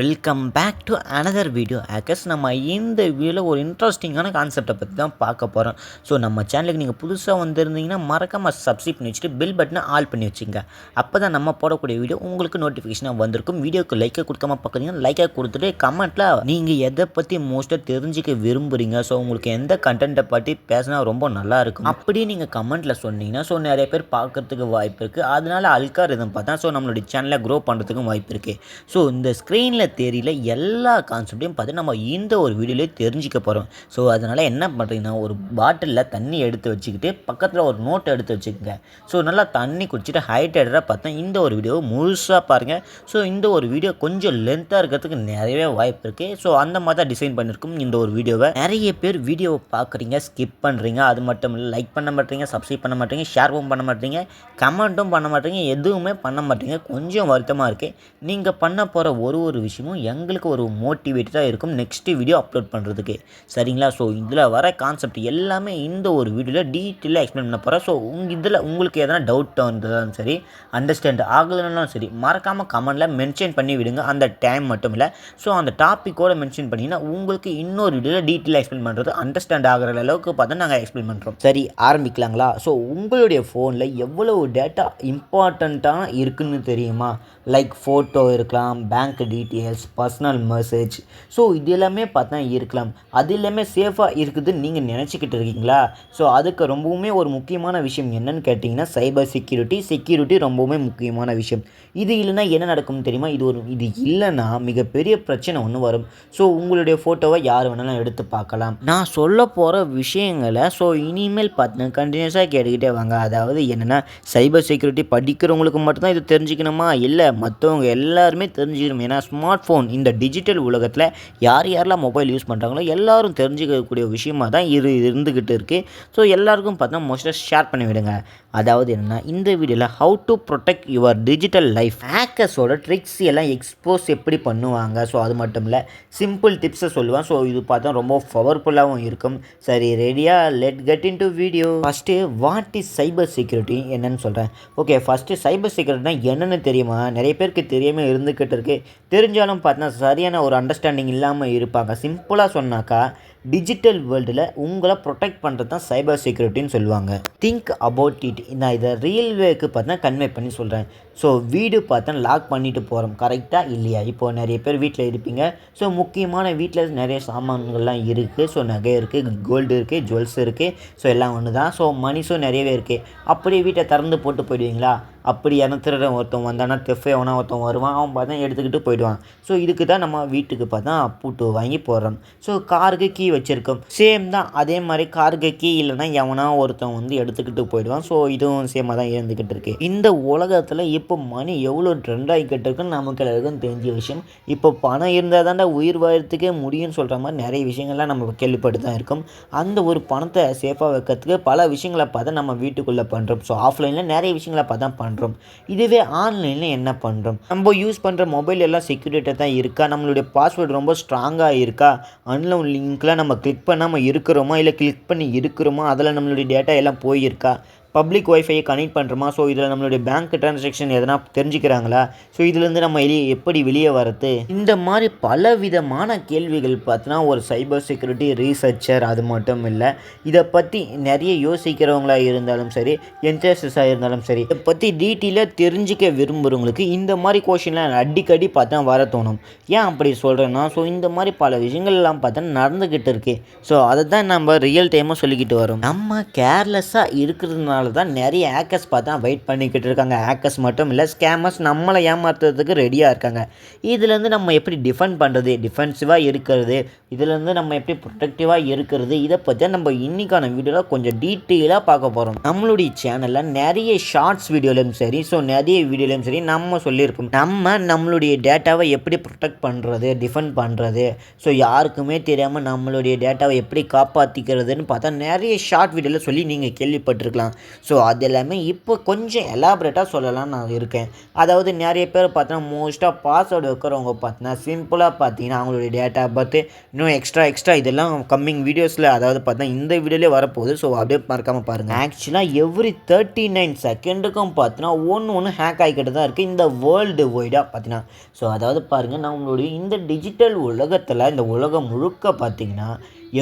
Welcome back to another video ஆக்கஸ். நம்ம இந்த வீடியோவில் ஒரு இன்ட்ரெஸ்டிங்கான கான்செப்டை பற்றி தான் பார்க்க போகிறோம். ஸோ நம்ம சேனலுக்கு நீங்கள் புதுசாக வந்திருந்தீங்கன்னா மறக்காமல் சப்ஸ்கிரைப் பண்ணி வச்சுட்டு பெல் பட்டனை ஆல் பண்ணி வச்சுங்க. அப்போ தான் நம்ம போடக்கூடிய வீடியோ உங்களுக்கு நோட்டிஃபிகேஷனாக வந்திருக்கும். வீடியோக்கு லைக்கை கொடுக்காம பார்க்குறீங்கன்னா லைக்கை கொடுத்துட்டு கமெண்ட்டில் நீங்கள் எதை பற்றி மோஸ்ட்டாக தெரிஞ்சுக்க விரும்புகிறீங்க, ஸோ உங்களுக்கு எந்த கண்டென்ட்டை பற்றி பேசினா ரொம்ப நல்லாயிருக்கும் அப்படியே நீங்கள் கமெண்ட்டில் சொன்னீங்கன்னா ஸோ நிறைய பேர் பார்க்குறதுக்கு வாய்ப்பு இருக்குது. அதனால் அல்காரிதம் பார்த்தா ஸோ நம்மளுடைய சேனலை க்ரோ பண்ணுறதுக்கும் வாய்ப்பு இருக்குது. ஸோ இந்த ஸ்க்ரீனில் தேரியில் எல்லா கான்செப்டையும் பார்த்து நம்ம இந்த ஒரு வீடியோலேயே தெரிஞ்சுக்க போகிறோம். ஸோ அதனால் என்ன பண்ணுறீங்கன்னா, ஒரு பாட்டிலில் தண்ணி எடுத்து வச்சுக்கிட்டு பக்கத்தில் ஒரு நோட் எடுத்து வச்சுக்கோங்க. ஸோ நல்லா தண்ணி குடிச்சிட்டு ஹைட்ரேட்டடாக பார்த்தா இந்த ஒரு வீடியோவை முழுசாக பாருங்கள். ஸோ இந்த ஒரு வீடியோ கொஞ்சம் லென்த்தாக இருக்கிறதுக்கு நிறையவே வாய்ப்பு இருக்குது. ஸோ அந்த மாதிரி தான் டிசைன் பண்ணியிருக்கும் இந்த ஒரு வீடியோவை. நிறைய பேர் வீடியோவை பார்க்குறீங்க, ஸ்கிப் பண்ணுறீங்க. அது மட்டும் இல்லை, லைக் பண்ண மாட்டீங்க, சப்ஸ்கிரைப் பண்ண மாட்டீங்க, ஷேரும் பண்ண மாட்டீங்க, கமெண்ட்டும் பண்ண மாட்டீங்க, எதுவுமே பண்ண மாட்டீங்க. கொஞ்சம் வருத்தமாக இருக்குது. நீங்கள் பண்ண போகிற ஒரு விஷயமும் எங்களுக்கு ஒரு மோட்டிவேட்டடாக இருக்கும் நெக்ஸ்ட் வீடியோ அப்லோட் பண்ணுறதுக்கு. சரிங்களா? ஸோ இதில் வர கான்செப்ட் எல்லாமே இந்த ஒரு வீடியோவில் டீட்டெயிலாக எக்ஸ்பிளைன் பண்ண போகிறேன். ஸோ இதில் உங்களுக்கு எதனா டவுட் வந்தாலும் சரி, அண்டர்ஸ்டாண்ட் ஆகலைன்னாலும் சரி, மறக்காமல் கமெண்டில் மென்ஷன் பண்ணி விடுங்க. அந்த டைம் மட்டும் இல்லை, ஸோ அந்த டாப்பிக்கோடு மென்ஷன் பண்ணிங்கன்னா உங்களுக்கு இன்னொரு வீடியோவில் டீட்டெயிலாக எக்ஸ்பிளைன் பண்ணுறது அண்டர்ஸ்டாண்ட் ஆகிற அளவுக்கு பார்த்தா நாங்கள் எக்ஸ்பிளைன் பண்ணுறோம். சரி, ஆரம்பிக்கலாங்களா? ஸோ உங்களுடைய ஃபோனில் எவ்வளவு டேட்டா இம்பார்ட்டண்ட்டாக இருக்குதுன்னு தெரியுமா? லைக் ஃபோட்டோ இருக்கலாம், bank details, personal message. So இது எல்லாமே பார்த்தா இருக்கலாம். அது எல்லாமே சேஃபாக இருக்குதுன்னு நீங்கள் நினச்சிக்கிட்டு இருக்கீங்களா? ஸோ அதுக்கு ரொம்பவுமே ஒரு முக்கியமான விஷயம் என்னன்னு கேட்டிங்கன்னா, சைபர் செக்யூரிட்டி ரொம்பவுமே முக்கியமான விஷயம். இது இல்லைன்னா என்ன நடக்கும்னு தெரியுமா? இது இல்லைன்னா மிகப்பெரிய பிரச்சனை ஒன்று வரும். ஸோ உங்களுடைய ஃபோட்டோவை யார் வேணாலும் எடுத்து பார்க்கலாம். நான் சொல்ல போகிற விஷயங்களை ஸோ இனிமேல் பார்த்து கண்டினியூஸாக கேட்டுக்கிட்டே வாங்க. அதாவது என்னென்னா, சைபர் செக்யூரிட்டி படிக்கிறவங்களுக்கு மட்டும்தான் இது தெரிஞ்சுக்கணுமா? இல்லை, மற்றவங்க எல்லாருமே தெரிஞ்சுக்கணும். ஏன்னா ஸ்மார்ட் ஃபோன் இந்த டிஜிட்டல் உலகத்தில் யாரெல்லாம் மொபைல் யூஸ் பண்ணுறாங்களோ எல்லாரும் தெரிஞ்சுக்கக்கூடிய விஷயமாக தான் இருந்துக்கிட்டு இருக்குது. ஸோ எல்லாருக்கும் பார்த்தா மோஸ்ட்டாக ஷேர் பண்ணி விடுங்க. அதாவது என்னென்னா, இந்த வீடியோவில் how to protect your digital life, ஹேக்கர்ஸோட ட்ரிக்ஸ் எல்லாம் எக்ஸ்போஸ் எப்படி பண்ணுவாங்க. ஸோ அது மட்டும் இல்லை, சிம்பிள் டிப்ஸை சொல்லுவேன். ஸோ இது பார்த்தா ரொம்ப பவர்ஃபுல்லாகவும் இருக்கும். சரி, ரெடியாக let get into video. First, what is cyber security என்னன்னு சொல்கிறேன். ஓகே, ஃபஸ்ட்டு சைபர் செக்யூரிட்டினா என்னென்னு தெரியுமா? நிறைய பேருக்கு தெரியாமல் இருந்துக்கிட்டு இருக்குது. தெரிஞ்சாலும் பார்த்தா சரியான ஒரு அண்டர்ஸ்டாண்டிங் இல்லாமல் இருப்பாங்க. சிம்பிளாக சொன்னாக்கா, டிஜிட்டல் வேர்ல்டில் உங்களை ப்ரொடெக்ட் பண்ணுறது தான் சைபர் செக்யூரிட்டின்னு சொல்லுவாங்க. Think about it. நான் இதை ரியல் வேக்கு பார்த்தா கன்வே பண்ணி சொல்கிறேன். ஸோ வீடு பார்த்தா லாக் பண்ணிட்டு போகிறோம், கரெக்டாக இல்லையா? இப்போது நிறைய பேர் வீட்டில் இருப்பீங்க. ஸோ முக்கியமான வீட்டில் நிறைய சாமான்கள்லாம் இருக்குது. ஸோ நகை இருக்குது, கோல்டு இருக்குது, ஜுவல்ஸ் இருக்குது. ஸோ எல்லாம் ஒன்று தான். ஸோ மணிஸும் நிறையவே இருக்குது. அப்படியே வீட்டை திறந்து போட்டு போயிடுவீங்களா? அப்படி திருடன் ஒருத்தன் வந்தானா, தெஃபே எவனா ஒருத்தன் வருவான், அவன் பார்த்தா எடுத்துக்கிட்டு போயிடுவான். ஸோ இதுக்கு தான் நம்ம வீட்டுக்கு பார்த்தா பூட்டு வாங்கி போடுறோம். ஸோ காருக்கு கீ வச்சுருக்கோம், சேம் தான். அதே மாதிரி காருக்கு கீ இல்லைனா எவனா ஒருத்தன் எடுத்துக்கிட்டு போயிடுவான். ஸோ இதுவும் சேமாக தான் இருந்துக்கிட்டு இருக்கு. இந்த உலகத்தில் இப்போ மணி எவ்வளோ ட்ரெண்ட் ஆகிக்கிட்டு இருக்குன்னு நமக்கு எல்லாருக்கும் தெரிஞ்ச விஷயம். இப்போ பணம் இருந்தால் தாண்டா உயிர் வாழறதுக்கே முடியும்னு சொல்கிற மாதிரி நிறைய விஷயங்கள்லாம் நம்ம கேள்விப்பட்டு தான் இருக்கோம். அந்த ஒரு பணத்தை சேஃபாக வைக்கிறதுக்கு பல விஷயங்களை பார்த்தா நம்ம வீட்டுக்குள்ளே பண்ணுறோம். ஸோ ஆஃப்லைனில் நிறைய விஷயங்களை பார்த்தா பண்ணுறோம். இதுவே ஆன்லைனில் என்ன பண்ணுறோம்? நம்ம யூஸ் பண்ணுற மொபைல் எல்லாம் செக்யூரிட்டியாக தான் இருக்கா? நம்மளுடைய பாஸ்வேர்டு ரொம்ப ஸ்ட்ராங்காக இருக்கா? அன்லோன் லிங்க்லாம் நம்ம கிளிக் பண்ணாமல் இருக்கிறோமா, இல்லை கிளிக் பண்ணி இருக்கிறோமா, அதில் நம்மளுடைய டேட்டா எல்லாம் போயிருக்கா? பப்ளிக் ஒய்ஃபையை கனெக்ட் பண்ணுறோமா? ஸோ இதில் நம்மளுடைய பேங்க் ட்ரான்சாக்ஷன் எதனா தெரிஞ்சுக்கிறாங்களா? ஸோ இதுலேருந்து நம்ம எப்படி வெளியே வரது? இந்த மாதிரி பல விதமான கேள்விகள் பார்த்தோன்னா ஒரு சைபர் செக்யூரிட்டி ரீசர்ச்சர் அது மட்டும் இல்லை, இதை பற்றி நிறைய யோசிக்கிறவங்களாக இருந்தாலும் சரி, என்தூசியஸ்டாக இருந்தாலும் சரி, இதை பற்றி டீட்டெயிலாக தெரிஞ்சிக்க விரும்புகிறவங்களுக்கு இந்த மாதிரி கொஷின்லாம் அடிக்கடி பார்த்தா வர தோணும். ஏன் அப்படி சொல்கிறேன்னா, ஸோ இந்த மாதிரி பல விஷயங்கள்லாம் பார்த்தா நடந்துக்கிட்டு இருக்கு. ஸோ அதை தான் நம்ம ரியல் டைமாக சொல்லிக்கிட்டு வரோம். நம்ம கேர்லெஸ்ஸாக இருக்கிறதுனால தான் நிறைய ஹேக்கர்ஸ் பார்த்தா வெயிட் பண்ணிக்கிட்டு இருக்காங்க. ஹேக்கர்ஸ் மட்டும் இல்லை, ஸ்கேமர்ஸ் நம்மளை ஏமாற்றுறதுக்கு ரெடியாக இருக்காங்க. இதுலேருந்து நம்ம எப்படி டிஃபெண்ட் பண்ணுறது, டிஃபென்சிவாக இருக்கிறது, இதுலேருந்து நம்ம எப்படி ப்ரொடெக்டிவாக இருக்கிறது, இதை பற்றி நம்ம இன்றைக்கான வீடியோவில் கொஞ்சம் டீட்டெயிலாக பார்க்க போகிறோம். நம்மளுடைய சேனலில் நிறைய ஷார்ட்ஸ் வீடியோலையும் சரி, ஸோ நிறைய வீடியோலையும் சரி நம்ம சொல்லியிருப்போம், நம்மளுடைய டேட்டாவை எப்படி ப்ரொடெக்ட் பண்ணுறது, டிஃபெண்ட் பண்ணுறது, ஸோ யாருக்குமே தெரியாமல் நம்மளுடைய டேட்டாவை எப்படி காப்பாற்றிக்கிறதுன்னு பார்த்தா நிறைய ஷார்ட் வீடியோவில் சொல்லி நீங்கள் கேள்விப்பட்டிருக்கலாம். ஸோ அது எல்லாமே இப்போ கொஞ்சம் எலாபரேட்டாக சொல்லலாம்னு நான் இருக்கேன். அதாவது நிறைய பேர் பார்த்தீங்கன்னா மோஸ்ட்டாக பாஸ்வேர்டு வைக்கிறவங்க பார்த்தீங்கன்னா சிம்பிளாக பார்த்தீங்கன்னா அவங்களுடைய டேட் ஆஃப் பர்த் இன்னும் எக்ஸ்ட்ரா இதெல்லாம் கம்மிங் வீடியோஸில் அதாவது பார்த்தீங்கன்னா இந்த வீடியோலேயே வரப்போகுது. ஸோ அப்படியே மறக்காமல் பாருங்கள். ஆக்சுவலாக எவ்ரி 39 செகண்டுக்கும் பார்த்தீங்கன்னா ஒன்று ஹேக் ஆகிக்கிட்டு தான் இருக்குது இந்த வேர்ல்டு வைடாக பார்த்தீங்கன்னா. ஸோ அதாவது பாருங்கள் நம்மளுடைய இந்த டிஜிட்டல் உலகத்தில் இந்த உலகம் முழுக்க பார்த்தீங்கன்னா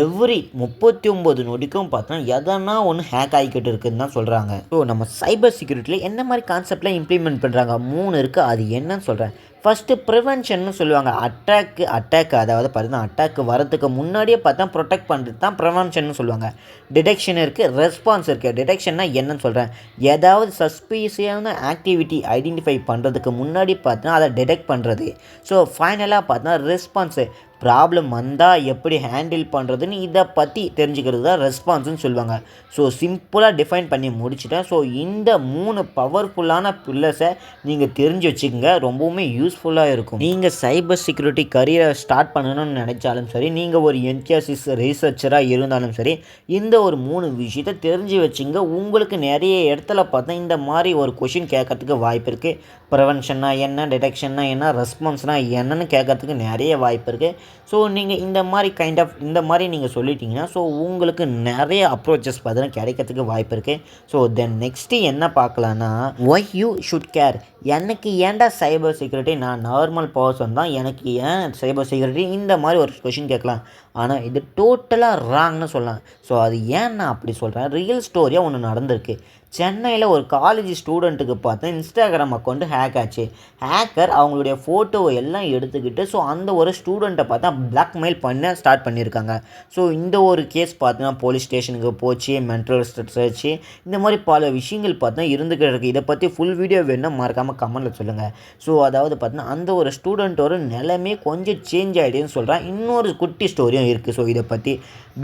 எவ்ரி 39 நொடிக்கும் பார்த்தோன்னா எதனா ஒன்று ஹேக் ஆகிக்கிட்டு இருக்குதுன்னு தான் சொல்கிறாங்க. ஸோ நம்ம சைபர் செக்யூரிட்டியில் என்ன மாதிரி கான்செப்ட்லாம் இம்ப்ளிமெண்ட் பண்ணுறாங்க 3 இருக்குது. அது என்னன்னு சொல்கிறேன். ஃபஸ்ட்டு ப்ரிவென்ஷன்னு சொல்லுவாங்க. அட்டாக் அதாவது பார்த்தீங்கன்னா அட்டாக் வரதுக்கு முன்னாடியே பார்த்தா ப்ரொடெக்ட் பண்ணுறது தான் ப்ரிவென்ஷன்னு சொல்லுவாங்க. டிடெக்ஷன் இருக்குது, ரெஸ்பான்ஸ் இருக்குது. டிடெக்ஷன்னா என்னன்னு சொல்கிறேன். ஏதாவது சஸ்பீஷியஸான ஆக்டிவிட்டி ஐடென்டிஃபை பண்ணுறதுக்கு முன்னாடி பார்த்தோன்னா அதை டிடெக்ட் பண்ணுறது. ஸோ ஃபைனலாக பார்த்தோன்னா ரெஸ்பான்ஸு ப்ராப்ளம் வந்தால் எப்படி ஹேண்டில் பண்ணுறதுன்னு இதை பற்றி தெரிஞ்சுக்கிறது தான் ரெஸ்பான்ஸ்னு சொல்லுவாங்க. ஸோ சிம்பிளாக டிஃபைன் பண்ணி முடிச்சுட்டேன். ஸோ இந்த 3 பவர்ஃபுல்லான பில்லர்ஸை நீங்கள் தெரிஞ்சு வச்சுக்கோங்க. ரொம்பவுமே யூஸ்ஃபுல்லாக இருக்கும். நீங்கள் சைபர் செக்யூரிட்டி கரியரை ஸ்டார்ட் பண்ணணும்னு நினச்சாலும் சரி, நீங்கள் ஒரு என்டிஎஸ்சி ரிசர்ச்சராக இருந்தாலும் சரி, இந்த ஒரு 3 விஷயத்தை தெரிஞ்சு வச்சுங்க. உங்களுக்கு நிறைய இடத்துல பார்த்தா இந்த மாதிரி ஒரு கொஷின் கேட்கறதுக்கு வாய்ப்பு இருக்குது. ப்ரிவென்ஷன்னா என்ன, டிடெக்ஷன்னா என்ன, ரெஸ்பான்ஸ்னால் என்னன்னு கேட்கறதுக்கு நிறைய வாய்ப்பு இருக்குது. ஸோ நீங்கள் இந்த மாதிரி நீங்கள் சொல்லிட்டீங்கன்னா ஸோ உங்களுக்கு நிறைய அப்ரோச்சஸ் பார்த்தீங்கன்னா கிடைக்கிறதுக்கு வாய்ப்பு இருக்குது. ஸோ தென் நெக்ஸ்ட்டு என்ன பார்க்கலான்னா, ஒய் யூ ஷுட் கேர். எனக்கு ஏன்டா சைபர் செக்யூரிட்டி, நான் நார்மல் பர்சன் தான், எனக்கு ஏன் சைபர் செக்யூரிட்டி இந்த மாதிரி ஒரு கொஷின் கேட்கலாம். ஆனால் இது டோட்டலாக ராங்னு சொல்லலாம். ஸோ அது ஏன் நான் அப்படி சொல்கிறேன், ரியல் ஸ்டோரியாக ஒன்று நடந்திருக்கு. சென்னையில் ஒரு காலேஜ் ஸ்டூடெண்ட்டுக்கு பார்த்தா இன்ஸ்டாகிராம் அக்கௌண்ட்டு ஹேக் ஆச்சு. ஹேக்கர் அவங்களுடைய ஃபோட்டோவை எல்லாம் எடுத்துக்கிட்டு ஸோ அந்த ஒரு ஸ்டூடெண்ட்டை பார்த்தா பிளாக்மெயில் பண்ண ஸ்டார்ட் பண்ணியிருக்காங்க. ஸோ இந்த ஒரு கேஸ் பார்த்தீங்கன்னா போலீஸ் ஸ்டேஷனுக்கு போச்சு, மென்டல் சர்ச்சு, இந்த மாதிரி பல விஷயங்கள் பார்த்தா இருந்துக்கிட்டு இருக்குது. இதை பற்றி ஃபுல் வீடியோ வேணும்னா மறக்காமல் கமெண்ட்டில் சொல்லுங்கள். ஸோ அதாவது பார்த்தீங்கன்னா அந்த ஒரு ஸ்டூடெண்ட்டோட நிலைமை கொஞ்சம் சேஞ்ச் ஆகிடுன்னு சொல்கிறேன். இன்னொரு குட்டி ஸ்டோரியும் இருக்குது. ஸோ இதை பற்றி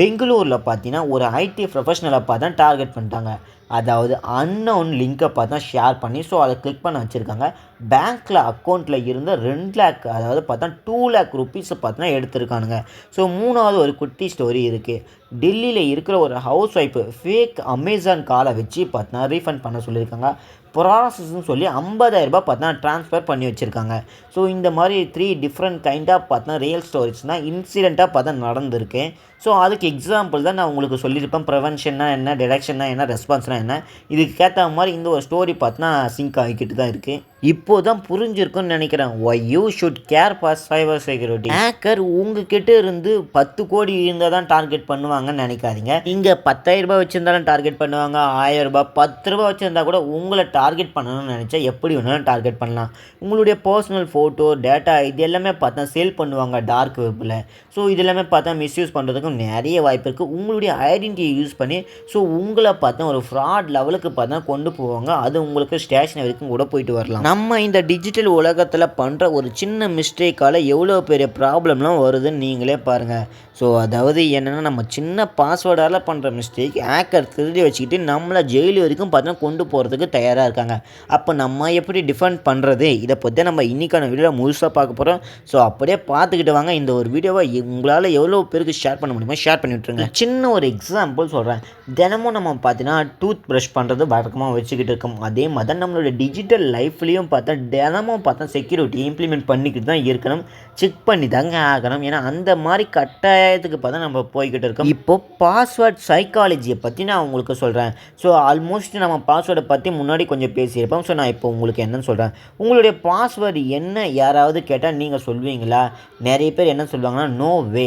பெங்களூரில் பார்த்தீங்கன்னா ஒரு ஐடி ப்ரொஃபஷனலை பார்த்தா டார்கெட் பண்ணிட்டாங்க. அதாவது அன்னோன் லிங்கை பார்த்தா ஷேர் பண்ணி ஸோ அதை கிளிக் பண்ண வச்சுருக்காங்க. பேங்க்கில் அக்கௌண்ட்டில் இருந்த 2 லேக் அதாவது பார்த்தா 2 லேக் ருப்பீஸை பார்த்தா எடுத்திருக்கானுங்க. ஸோ 3வது ஒரு குட்டி ஸ்டோரி இருக்குது. டெல்லியில் இருக்கிற ஒரு ஹவுஸ் ஒய்ஃபு ஃபேக் அமேசான் காலை வச்சு பார்த்தா ரீஃபண்ட் பண்ண சொல்லியிருக்காங்க. ப்ராசஸ்ன்னு சொல்லி 50,000 ரூபாய் பார்த்தா ட்ரான்ஸ்ஃபர் பண்ணி வச்சுருக்காங்க. ஸோ இந்த மாதிரி 3 டிஃப்ரெண்ட் கைண்டாக பார்த்தா ரியல் ஸ்டோரிஸ்னால் இன்சிடெண்ட்டாக பார்த்தா நடந்திருக்கு. ஸோ அதுக்கு எக்ஸாம்பிள் தான் நான் உங்களுக்கு சொல்லியிருப்பேன். ப்ரிவென்ஷன்னா என்ன, டிடெக்ஷன்னா என்ன, ரெஸ்பான்ஸ்னால் என்ன. இதுக்கு ஏற்ற மாதிரி இந்த ஒரு ஸ்டோரி பார்த்தா சிங்க் ஆகிக்கிட்டு தான் இருக்குது. இப்போ தான் புரிஞ்சிருக்குன்னு நினைக்கிறேன். Why you should care for cyber security. Hacker உங்ககிட்ட இருந்து 10 கோடி இருந்தால் தான் டார்கெட் பண்ணுவாங்கன்னு நினைக்காதீங்க. இங்கே 10,000 ரூபாய் வச்சுருந்தாலும் டார்கெட் பண்ணுவாங்க, 1000 ரூபாய் 10 ரூபாய் வச்சுருந்தா கூட உங்களை டார்கெட் பண்ணணும்னு நினச்சா எப்படி வேணாலும் டார்கெட் பண்ணலாம். உங்களுடைய பர்சனல் ஃபோட்டோ, டேட்டா இது எல்லாமே பார்த்தா சேல் பண்ணுவாங்க டார்க் வெப்பில். ஸோ இது எல்லாமே பார்த்தா மிஸ்யூஸ் பண்ணுறதுக்கும் நிறைய வாய்ப்பு இருக்குது. உங்களுடைய ஐடென்டிட்டியை யூஸ் பண்ணி ஸோ உங்களை பார்த்தா ஒரு ஃப்ராட் லெவலுக்கு பார்த்தா கொண்டு போவாங்க. அது உங்களுக்கு ஸ்டேஷன் வரைக்கும் கூட போயிட்டு வரலாம். நம்ம இந்த டிஜிட்டல் உலகத்தில் பண்ணுற ஒரு சின்ன மிஸ்டேக்கால் எவ்வளோ பெரிய ப்ராப்ளம்லாம் வருதுன்னு நீங்களே பாருங்கள். ஸோ அதாவது என்னென்னா நம்ம சின்ன பாஸ்வேர்டால் பண்ணுற மிஸ்டேக் ஹேக்கர் திருடி வச்சுக்கிட்டு நம்மளை ஜெயில் வரைக்கும் பார்த்தா கொண்டு போகிறதுக்கு தயாராக இருக்காங்க. அப்போ நம்ம எப்படி டிஃபெண்ட் பண்ணுறது, இதை பற்றி நம்ம இன்றைக்கான வீடியோவில் முழுசாக பார்க்க போகிறோம். ஸோ அப்படியே பார்த்துக்கிட்டு வாங்க. இந்த ஒரு வீடியோவை உங்களால் எவ்வளோ பேருக்கு ஷேர் பண்ண முடியுமோ ஷேர் பண்ணி விட்ருங்க. சின்ன ஒரு எக்ஸாம்பிள் சொல்கிறேன். தினமும் நம்ம பார்த்தீங்கன்னா டூத் ப்ரஷ் பண்ணுறது வழக்கமாக வச்சுக்கிட்டு இருக்கோம். அதே மாதிரி நம்மளோட டிஜிட்டல் லைஃப்லேயும் பார்த்தா தினமும் பார்த்தா செக்யூரிட்டி இம்ப்ளிமெண்ட் பண்ணிக்கிட்டு தான் இருக்கணும். செக் பண்ணி தாங்க ஆகணும். ஏன்னா அந்த மாதிரி கட்டாயத்துக்கு பார்த்தா நம்ம போய்கிட்டு இருக்கோம். இப்போ பாஸ்வேர்ட் சைக்காலஜியை பற்றி நான் உங்களுக்கு சொல்கிறேன். ஸோ ஆல்மோஸ்ட் நம்ம பாஸ்வேர்டை பற்றி முன்னாடி கொஞ்சம் பேசியிருப்போம். ஸோ நான் இப்போ உங்களுக்கு என்னன்னு சொல்கிறேன். உங்களுடைய பாஸ்வேர்டு என்ன யாராவது கேட்டால் நீங்கள் சொல்வீங்களா? நிறைய பேர் என்ன சொல்லுவாங்கன்னா நோ வே,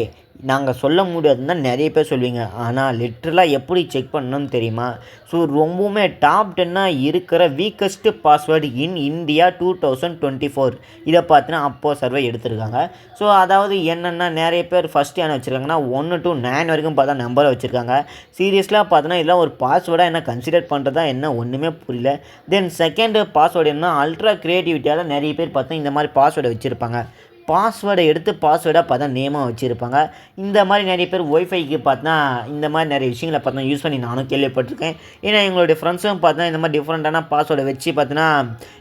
நாங்கள் சொல்ல முடியாதுன்னு தான் நிறைய பேர் சொல்லுவீங்க. ஆனால் லிட்ரலாக எப்படி செக் பண்ணணும்னு தெரியுமா? ஸோ ரொம்பவுமே டாப் 10 இருக்கிற வீக்கஸ்ட்டு பாஸ்வேர்டு இன் இந்தியா 2024 இதை பார்த்தீங்கன்னா அப்போ சர்வே எடுத்திருக்காங்க. ஸோ அதாவது என்னென்னா நிறைய பேர் ஃபஸ்ட்டு என்ன வச்சுருக்காங்கன்னா 1 to 9 வரைக்கும் பார்த்தா நம்பரை வச்சுருக்காங்க. சீரியஸ்லாக பார்த்தோன்னா இதெல்லாம் ஒரு பாஸ்வேர்டாக என்ன கன்சிடர் பண்ணுறதா என்ன ஒன்றுமே புரியல. தென் செகண்ட் பாஸ்வேர்டு என்ன அல்ட்ரா க்ரியேட்டிவிட்டியால் நிறைய பேர் பார்த்தா இந்த மாதிரி பாஸ்வேர்டை வச்சுருப்பாங்க. பாஸ்வேர்டை எடுத்து பாஸ்வேர்டாக பார்த்தா நேமாக வச்சுருப்பாங்க. இந்த மாதிரி நிறைய பேர் ஒய்ஃபைக்கு பார்த்தா இந்த மாதிரி நிறைய விஷயங்களை பார்த்தா யூஸ் பண்ணி நானும் கேள்விப்பட்டிருக்கேன். ஏன்னா எங்களுடைய ஃப்ரெண்ட்ஸும் பார்த்தா இந்த மாதிரி டிஃப்ரெண்ட்டான பாஸ்வேர்டை வச்சு பார்த்தீங்கன்னா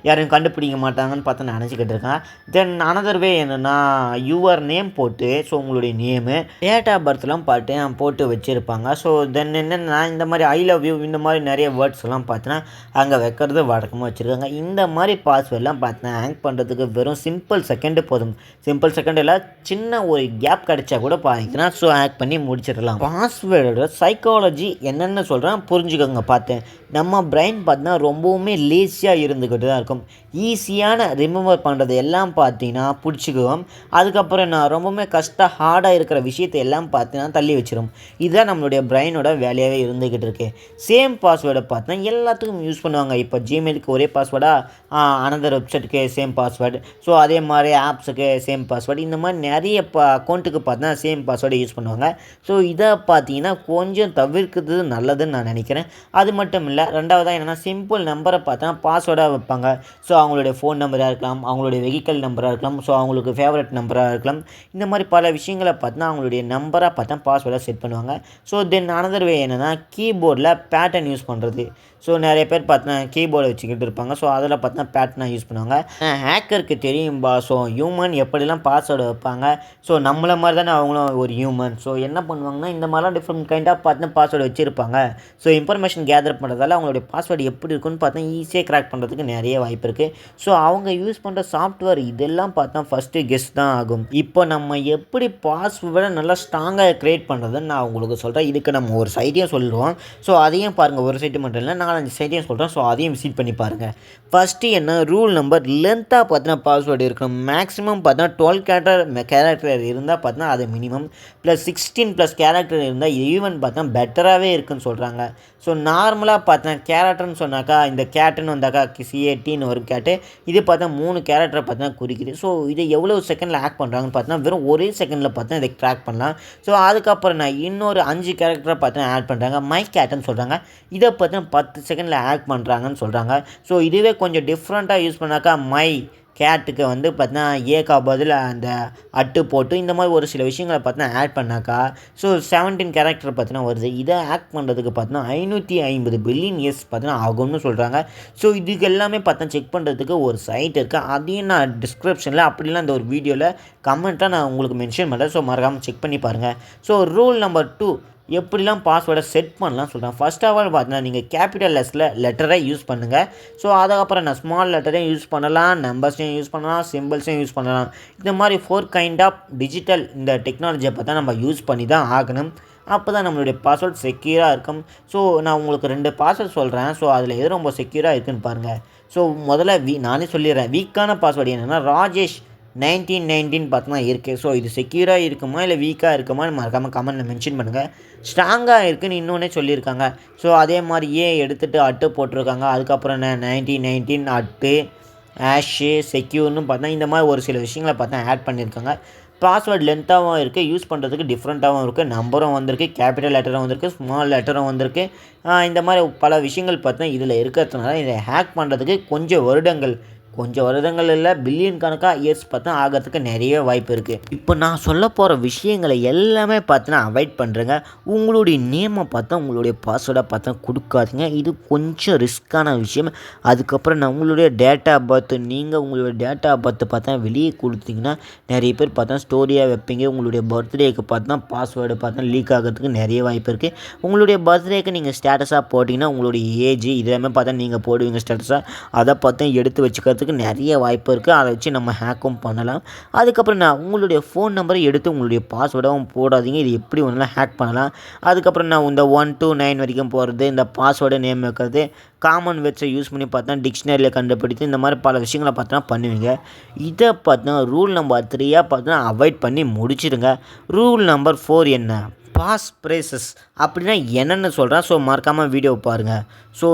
யாரையும் கண்டுபிடிக்க மாட்டாங்கன்னு பார்த்து நான் நினச்சிக்கிட்டு இருக்கேன். தென் அனதர் வே என்னென்னா யுவர் நேம் போட்டு ஸோ உங்களுடைய நேமு டேட் ஆஃப் பர்த்லாம் போட்டு வச்சுருப்பாங்க. ஸோ தென் என்னென்னா இந்த மாதிரி ஐ லவ் யூ இந்த மாதிரி நிறைய வேர்ட்ஸ் எல்லாம் பார்த்தீங்கன்னா அங்கே வைக்கிறது வழக்கமாக வச்சுருக்காங்க. இந்த மாதிரி பாஸ்வேர்டெலாம் பார்த்தீங்கன்னா ஹேக் பண்ணுறதுக்கு வெறும் சிம்பிள் செகண்டு போதும். சிம்பிள் செகண்டில் சின்ன ஒரு கேப் கிடைச்சா கூட பார்த்தீங்கன்னா ஸோ ஹேக் பண்ணி முடிச்சிடலாம். பாஸ்வேர்டோட சைக்காலஜி என்னென்னு சொல்கிறேன் புரிஞ்சுக்கோங்க. பார்த்தேன் நம்ம பிரெயின் பார்த்தீங்கன்னா ரொம்பவுமே லேசியாக இருந்துக்கிட்டு தான் இருக்கும். ஈஸியான ரிமெம்பர் பண்ணுறது எல்லாம் பார்த்தீங்கன்னா பிடிச்சிக்குவோம். அதுக்கப்புறம் நான் ரொம்பவுமே ஹார்டாக இருக்கிற விஷயத்தை எல்லாம் பார்த்தீங்கன்னா தள்ளி வச்சிடும். இதுதான் நம்மளுடைய பிரெயினோட வேலையாகவே இருந்துக்கிட்டு இருக்கு. சேம் பாஸ்வேர்டை பார்த்தீங்கன்னா எல்லாத்துக்கும் யூஸ் பண்ணுவாங்க. இப்போ ஜிமெயிலுக்கு ஒரே பாஸ்வேர்டாக அனதர் வெப்சைட்டுக்கு சேம் பாஸ்வேர்டு, ஸோ அதே மாதிரி ஆப்ஸுக்கு சேம் பாஸ்வேர்டு, இந்த மாதிரி நிறைய அக்கௌண்ட்டுக்கு பார்த்தீங்கன்னா சேம் பாஸ்வேர்டை யூஸ் பண்ணுவாங்க. ஸோ இதை பார்த்தீங்கன்னா கொஞ்சம் தவிர்க்கிறது நல்லதுன்னு நான் நினைக்கிறேன். அது மட்டும் இல்லை, ரெண்டாவதாக என்னென்னா சிம்பிள் நம்பரை பார்த்தா பாஸ்வேர்டாக வைப்பாங்க. ஸோ அவங்களுடைய ஃபோன் நம்பராக இருக்கலாம், அவங்களுடைய வெஹிக்கல் நம்பராக இருக்கலாம், ஸோ அவங்களுக்கு ஃபேவரட் நம்பராக இருக்கலாம். இந்த மாதிரி பல விஷயங்களை பார்த்தா அவங்களுடைய நம்பராக பார்த்தா பாஸ்வேர்டாக செட் பண்ணுவாங்க. ஸோ தென் அனதர் வே என்னென்னா கீபோர்டில் பேட்டர்ன் யூஸ் பண்ணுறது. ஸோ நிறைய பேர் பார்த்தா கீபோர்டை வச்சுக்கிட்டு இருப்பாங்க. ஸோ அதில் பார்த்தா பேட்டர்னாக யூஸ் பண்ணுவாங்க. ஹேக்கருக்கு தெரியும்பா ஸோ ஹியூமன் எப்படிலாம் பாஸ்வேர்டு வைப்பாங்க. ஸோ நம்மளை மாதிரி தானே அவங்களும் ஒரு ஹியூமன். ஸோ என்ன பண்ணுவாங்கன்னா இந்த மாதிரிலாம் டிஃப்ரெண்ட் கைண்டாக பார்த்து பாஸ்வேர்டு வச்சுருப்பாங்க. ஸோ இன்ஃபர்மேஷன் கேதர் பண்ணுறதால அவங்களுடைய பாஸ்வேர்டு எப்படி இருக்குன்னு பார்த்தா ஈஸியாக கிராக் பண்ணுறதுக்கு நிறைய வாய்ப்பு இருக்குது. ஸோ அவங்க யூஸ் பண்ணுற சாஃப்ட்வேர் இதெல்லாம் பார்த்தா ஃபஸ்ட்டு கெஸ் தான் ஆகும். இப்போ நம்ம எப்படி பாஸ்வேர்டை நல்லா ஸ்ட்ராங்காக க்ரியேட் பண்ணுறதுன்னு நான் உங்களுக்கு சொல்கிறேன். இதுக்கு நம்ம ஒரு சைட்டையும் சொல்லுவோம். ஸோ அதையும் பாருங்கள், ஒரு சைட்டு மட்டும் இல்லை, 4-5 சைட்டையும் சொல்கிறேன். ஸோ அதையும் விசிட் பண்ணி பாருங்கள். ஃபஸ்ட்டு என்ன ரூல் நம்பர் லென்த்தாக பார்த்தீங்கன்னா பாஸ்வேர்டு இருக்கணும். மேக்ஸிமம் பார்த்தா 12 கேரக்டர் இருந்தால் பார்த்தா அது மினிமம், ப்ளஸ் 16+ கேரக்டர் இருந்தால் ஈவன் பார்த்தா பெட்டராகவே இருக்குன்னு சொல்கிறாங்க. ஸோ நார்மலாக பார்த்தா கேரக்டர்னு சொன்னாக்கா இந்த கேட்டுன்னு வந்தாக்கா CATன்னு ஒரு கேட்டு, இது பார்த்தா 3 கேரக்டரை பார்த்தா குறிக்குது. ஸோ இதை எவ்வளோ செகண்டில் ஆக்ட் பண்ணுறாங்கன்னு பார்த்தா வெறும் ஒரே செகண்டில் பார்த்தா இதை ட்ராக் பண்ணலாம். ஸோ அதுக்கப்புறம் நான் இன்னொரு 5 கேரக்டரை பார்த்தா ஆட் பண்ணுறாங்க, மை கேட்டுன்னு சொல்கிறாங்க. இதை பார்த்தா 10 செகண்டில் ஆக்ட் பண்ணுறாங்கன்னு சொல்கிறாங்க. ஸோ இதுவே கொஞ்சம் டிஃப்ரெண்ட்டாக யூஸ் பண்ணாக்கா மை கேட்டுக்கு வந்து பார்த்தீங்கன்னா ஏக்கா பதில் அந்த அட்டு போட்டு இந்த மாதிரி ஒரு சில விஷயங்களை பார்த்தீங்கன்னா ஆட் பண்ணாக்கா ஸோ 17 கேரக்டர் பார்த்தீங்கன்னா வருது. இதை ஆக்ட் பண்ணுறதுக்கு பார்த்தீங்கன்னா 550 பில்லியன் இயர்ஸ் பார்த்தீங்கன்னா ஆகும்னு சொல்கிறாங்க. ஸோ இதுக்கு எல்லாமே பார்த்தா செக் பண்ணுறதுக்கு ஒரு சைட் இருக்குது. அதையும் நான் டிஸ்கிரிப்ஷனில் அப்படிலாம் இந்த ஒரு வீடியோவில் கமெண்ட்டாக நான் உங்களுக்கு மென்ஷன் பண்ணுறேன். ஸோ மறக்காமல் செக் பண்ணி பாருங்கள். ஸோ ரூல் நம்பர் 2 எப்படிலாம் பாஸ்வேர்டை செட் பண்ணலாம் சொல்கிறேன். ஃபர்ஸ்ட் ஆஃப் ஆல் பார்த்தீங்கன்னா நீங்கள் கேபிட்டல் லெட்டரை யூஸ் பண்ணுங்கள். ஸோ அதுக்கப்புறம் நான் ஸ்மால் லெட்டரையும் யூஸ் பண்ணலாம், நம்பர்ஸையும் யூஸ் பண்ணலாம், சிம்பிள்ஸையும் யூஸ் பண்ணலாம். இந்த மாதிரி 4 கைண்ட் ஆஃப் டிஜிட்டல் இந்த டெக்னாலஜியை பார்த்தா நம்ம யூஸ் பண்ணி தான் ஆகணும். அப்போ தான் நம்மளுடைய பாஸ்வேர்ட் செக்யூராக இருக்கும். ஸோ நான் உங்களுக்கு 2 பாஸ்வேர்ட் சொல்கிறேன். ஸோ அதில் எது ரொம்ப செக்யூராக இருக்குதுன்னு பாருங்கள். ஸோ முதல்ல நானே சொல்லிடுறேன். வீக்கான பாஸ்வேர்டு என்னென்னா ராஜேஷ் 1919 பார்த்தோன்னா இருக்குது. ஸோ இது செக்யூராக இருக்குமா இல்லை வீக்காக இருக்குமான்னு மறக்காமல் கமெண்ட்டில் மென்ஷன் பண்ணுங்கள். ஸ்ட்ராங்காக இருக்குதுன்னு இன்னொன்னே சொல்லியிருக்காங்க. ஸோ அதே மாதிரி எடுத்துகிட்டு அட்டு போட்டிருக்காங்க. அதுக்கப்புறம் 1919 அட்டு ஆஷு செக்யூர்னு பார்த்தா இந்த மாதிரி ஒரு சில விஷயங்களை பார்த்தா ஆட் பண்ணியிருக்காங்க. பாஸ்வேர்டு லென்த்தாகவும் இருக்குது, யூஸ் பண்ணுறதுக்கு டிஃப்ரெண்ட்டாகவும் இருக்குது. நம்பரும் வந்திருக்கு, கேபிட்டல் லெட்டரும் வந்திருக்கு, ஸ்மால் லெட்டரும் வந்திருக்கு. இந்த மாதிரி பல விஷயங்கள் பார்த்தா இதில் இருக்கிறதுனால இதை ஹேக் பண்ணுறதுக்கு கொஞ்சம் வருடங்கள் இல்லை, பில்லியன் கணக்காக இயர்ஸ் பார்த்தா ஆகிறதுக்கு நிறைய வாய்ப்பு இருக்குது. இப்போ நான் சொல்ல போகிற விஷயங்களை எல்லாமே பார்த்தீங்கன்னா அவாய்ட் பண்ணுறேங்க. உங்களுடைய நேமை பார்த்தா உங்களுடைய பாஸ்வேர்டாக பார்த்தா கொடுக்காதீங்க. இது கொஞ்சம் ரிஸ்க்கான விஷயம். அதுக்கப்புறம் நான் உங்களுடைய டேட் ஆஃப் பர்த், நீங்கள் உங்களுடைய டேட் ஆஃப் பர்த் பார்த்தா வெளியே கொடுத்தீங்கன்னா நிறைய பேர் பார்த்தா ஸ்டோரியாக வைப்பீங்க. உங்களுடைய பர்த்டேக்கு பார்த்தா பாஸ்வேர்டு பார்த்தா லீக் ஆகிறதுக்கு நிறைய வாய்ப்பு இருக்குது. உங்களுடைய பர்த்டேக்கு நீங்கள் ஸ்டேட்டஸாக போட்டிங்கன்னா உங்களுடைய ஏஜ் இதெல்லாமே பார்த்தா நீங்கள் போடுவீங்க ஸ்டேட்டஸாக, அதை பார்த்தா எடுத்து வச்சுக்கிறதுக்கு நிறைய வாய்ப்பு இருக்குது. அதை வச்சு நம்ம ஹேக்கும் பண்ணலாம். அதுக்கப்புறம் நான் உங்களுடைய ஃபோன் நம்பரை எடுத்து உங்களுடைய பாஸ்வேர்டாகவும் போடாதீங்க. இது எப்படி ஒன்றுலாம் ஹேக் பண்ணலாம். அதுக்கப்புறம் நான் இந்த 1 to 9 வரைக்கும் போகிறது, இந்த பாஸ்வேர்டை நேம் வைக்கிறது, காமன் வேர்ட்ஸை யூஸ் பண்ணி பார்த்தா டிக்ஷனரியில் கண்டுபிடித்து இந்த மாதிரி பல விஷயங்களை பார்த்தா பண்ணுவீங்க. இதை பார்த்தா ரூல் நம்பர் 3 பார்த்தா அவாய்ட் பண்ணி முடிச்சிடுங்க. ரூல் நம்பர் 4 என்ன? பாஸ் ப்ரேசஸ் அப்படின்னா என்னென்னு சொல்கிறேன். ஸோ மறக்காமல் வீடியோ பாருங்கள். ஸோ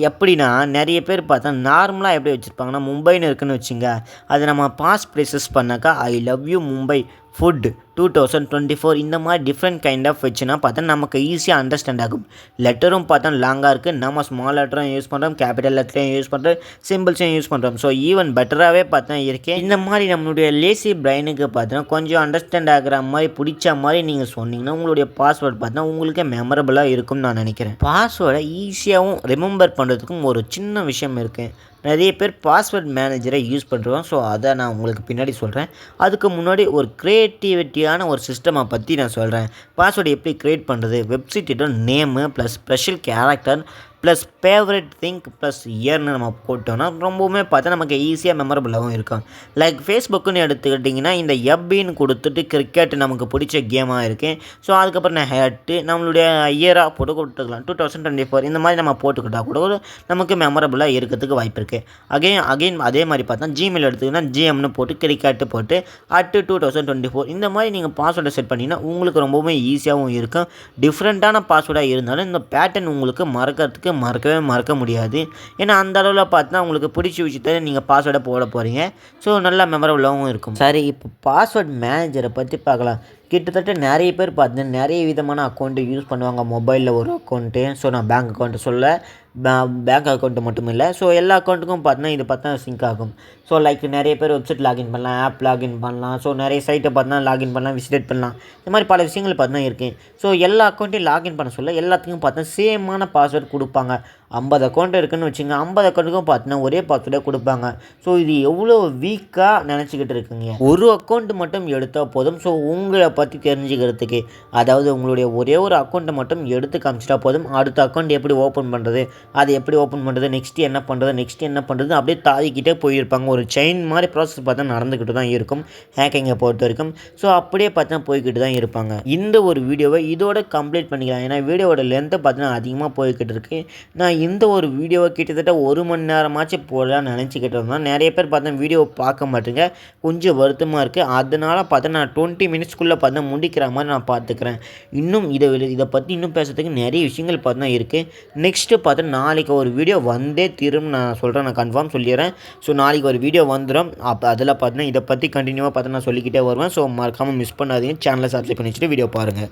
எப்படின்னா நிறைய பேர் பார்த்தா நார்மலாக எப்படி வச்சுருப்பாங்கன்னா மும்பைன்னு இருக்குன்னு வச்சுங்க, அது நம்ம பாஸ் ப்ரேசஸ் பண்ணாக்கா I love you Mumbai food 2024 இந்த மாதிரி டிஃப்ரெண்ட் கைண்ட் ஆஃப் வச்சுன்னா பார்த்தா நமக்கு ஈஸியாக அண்டர்ஸ்டாண்ட் ஆகும். லெட்டரும் பார்த்தா லாங்காக இருக்குது, நம்ம ஸ்மால் லெட்டரும் யூஸ் பண்ணுறோம், கேபிட்டல் லெட்டரையும் யூஸ் பண்ணுறோம், சிம்பிள்ஸையும் யூஸ் பண்ணுறோம். ஸோ ஈவன் பெட்டராகவே பார்த்தா இருக்கேன். இந்த மாதிரி நம்மளுடைய லேசி பிரெயினுக்கு பார்த்தீங்கன்னா கொஞ்சம் அண்டர்ஸ்டாண்ட் ஆகிற மாதிரி பிடிச்ச மாதிரி நீங்கள் சொன்னீங்கன்னா உங்களுடைய பாஸ்வேர்டு பார்த்தா உங்களுக்கு மெமரபுளாக இருக்கும்னு நான் நினைக்கிறேன். பாஸ்வேர்டை ஈஸியாகவும் ரிமெம்பர் பண்ணுறதுக்கும் ஒரு சின்ன விஷயம் இருக்குது. நிறைய பேர் பாஸ்வேர்ட் மேனேஜரை யூஸ் பண்ணுறோம். ஸோ அதை நான் உங்களுக்கு பின்னாடி சொல்கிறேன். அதுக்கு முன்னாடி ஒரு க்ரியேட்டிவிட்டியான ஒரு சிஸ்டமை பற்றி நான் சொல்கிறேன். பாஸ்வேர்டு எப்படி க்ரியேட் பண்ணுறது, வெப்சைட்டோட name plus special character plus favourite thing plus இயர்னு நம்ம போட்டோன்னா ரொம்பவுமே பார்த்தா நமக்கு ஈஸியாக மெமரபுளாகவும் இருக்கும். லைக் ஃபேஸ்புக்குன்னு எடுத்துக்கிட்டிங்கன்னா இந்த எப்பின்னு கொடுத்துட்டு கிரிக்கெட் நமக்கு பிடிச்ச கேமாக இருக்குது. ஸோ அதுக்கப்புறம் நான் ஹேட்டு நம்மளுடைய இயராக போட்டு கொடுத்துக்கலாம் 2024 இந்த மாதிரி நம்ம போட்டுக்கிட்டால் கூட நமக்கு மெமரபுளாக இருக்கிறதுக்கு வாய்ப்பு இருக்குது. அகைன் அதே மாதிரி பார்த்தா ஜிமெயில் எடுத்துக்கிட்டிங்கன்னா ஜிஎம்னு போட்டு கிரிக்கெட்டு போட்டு @2024 இந்த மாதிரி நீங்கள் பாஸ்வேர்டை செட் பண்ணிங்கன்னா உங்களுக்கு ரொம்பவுமே ஈஸியாகவும் இருக்கும். டிஃப்ரெண்ட்டான பாஸ்வேர்டாக இருந்தாலும் இந்த பேட்டர்ன் உங்களுக்கு மறக்க முடியாது. ஏன்னா அந்த அளவில் பார்த்தா உங்களுக்கு பிடிச்ச விஷயத்த நீங்கள் பாஸ்வேர்டை போட போகிறீங்க. ஸோ நல்லா மெமரபுளாகவும் இருக்கும். சரி, இப்போ பாஸ்வேர்ட் மேனேஜரை பற்றி பார்க்கலாம். கிட்டத்தட்ட நிறைய பேர் பார்த்தீங்கன்னா நிறைய விதமான அக்கௌண்ட்டு யூஸ் பண்ணுவாங்க. மொபைலில் ஒரு அக்கௌண்ட்டு, ஸோ நான் பேங்க் அக்கௌண்ட்டு சொல்ல, பேங்க் அக்கௌண்ட்டு மட்டும் இல்லை, ஸோ எல்லா அக்கௌண்ட்டுக்கும் பார்த்தீங்கன்னா இது பார்த்தா சிங்க் ஆகும். ஸோ லைக் நிறைய பேர் வெப்சைட் லாகின் பண்ணலாம், ஆப் லாகின் பண்ணலாம், ஸோ நிறைய சைட்டை பார்த்தீங்கன்னா லாகின் பண்ணலாம், விசிட் பண்ணலாம். இந்த மாதிரி பல விஷயங்கள் பார்த்தீங்கன்னா இருக்குது. ஸோ எல்லா அக்கௌண்ட்டையும் லாகின் பண்ண சொல்ல எல்லாத்துக்கும் பார்த்தா சேமான பாஸ்வேர்டு கொடுப்பாங்க. 50 அக்கௌண்ட் இருக்குதுன்னு வச்சுங்க, 50 அக்கௌண்ட்டுக்கும் பார்த்தீங்கன்னா ஒரே பாஸ்வேர்டை கொடுப்பாங்க. ஸோ இது எவ்வளோ வீக்காக நினச்சிக்கிட்டு இருக்குங்க. ஒரு அக்கௌண்ட்டு மட்டும் எடுத்தால் போதும். ஸோ உங்களை பற்றி தெரிஞ்சுக்கிறதுக்கு, அதாவது உங்களுடைய ஒரே ஒரு அக்கௌண்ட்டை மட்டும் எடுத்து காமிச்சிட்டா போதும். அடுத்த அக்கௌண்ட் எப்படி ஓப்பன் பண்ணுறது, அதை எப்படி ஓப்பன் பண்ணுறது, நெக்ஸ்ட்டு என்ன பண்ணுறது அப்படியே தாதிக்கிட்டே போயிருப்பாங்க. ஒரு செயின் மாதிரி ப்ராசஸ் பார்த்தா நடந்துக்கிட்டு தான் இருக்கும் ஹேக்கிங்கை பொறுத்த வரைக்கும். ஸோ அப்படியே பார்த்தா போய்கிட்டு தான் இருப்பாங்க. இந்த ஒரு வீடியோவை இதோட கம்ப்ளீட் பண்ணிக்கலாம். ஏன்னா வீடியோவோட லென்த்தை பார்த்தீங்கன்னா அதிகமாக போய்கிட்டு இருக்கு. நான் இந்த ஒரு வீடியோவை கிட்டத்தட்ட 1 மணி நேரமாச்சும் போடலான்னு நினச்சிக்கிட்டு இருந்தோம். நிறைய பேர் பார்த்தா வீடியோவை பார்க்க மாட்டேங்க, கொஞ்சம் வருத்தமாக இருக்குது. அதனால் பார்த்தா நான் 20 மினிட்ஸ்க்குள்ளே பார்த்தா முடிக்கிற மாதிரி நான் பார்த்துக்கிறேன். இன்னும் இதை பற்றி இன்னும் பேசுறதுக்கு நிறைய விஷயங்கள் பார்த்தா இருக்குது. நெக்ஸ்ட்டு பார்த்தா நாளைக்கு ஒரு வீடியோ வந்தே திரும்ப நான் சொல்கிறேன், நான் கன்ஃபார்ம் சொல்லிடுறேன். ஸோ நாளைக்கு ஒரு வீடியோ வந்துடும். அப்போ அதில் பார்த்தீங்கன்னா இதை பற்றி கண்டினியூவாக பார்த்தா நான் சொல்லிக்கிட்டே வருவேன். ஸோ மறக்காமல் மிஸ் பண்ணாதீங்க. சேனலை சப்ஸ்கிரைப் பண்ணி வச்சுட்டு வீடியோ பாருங்கள்.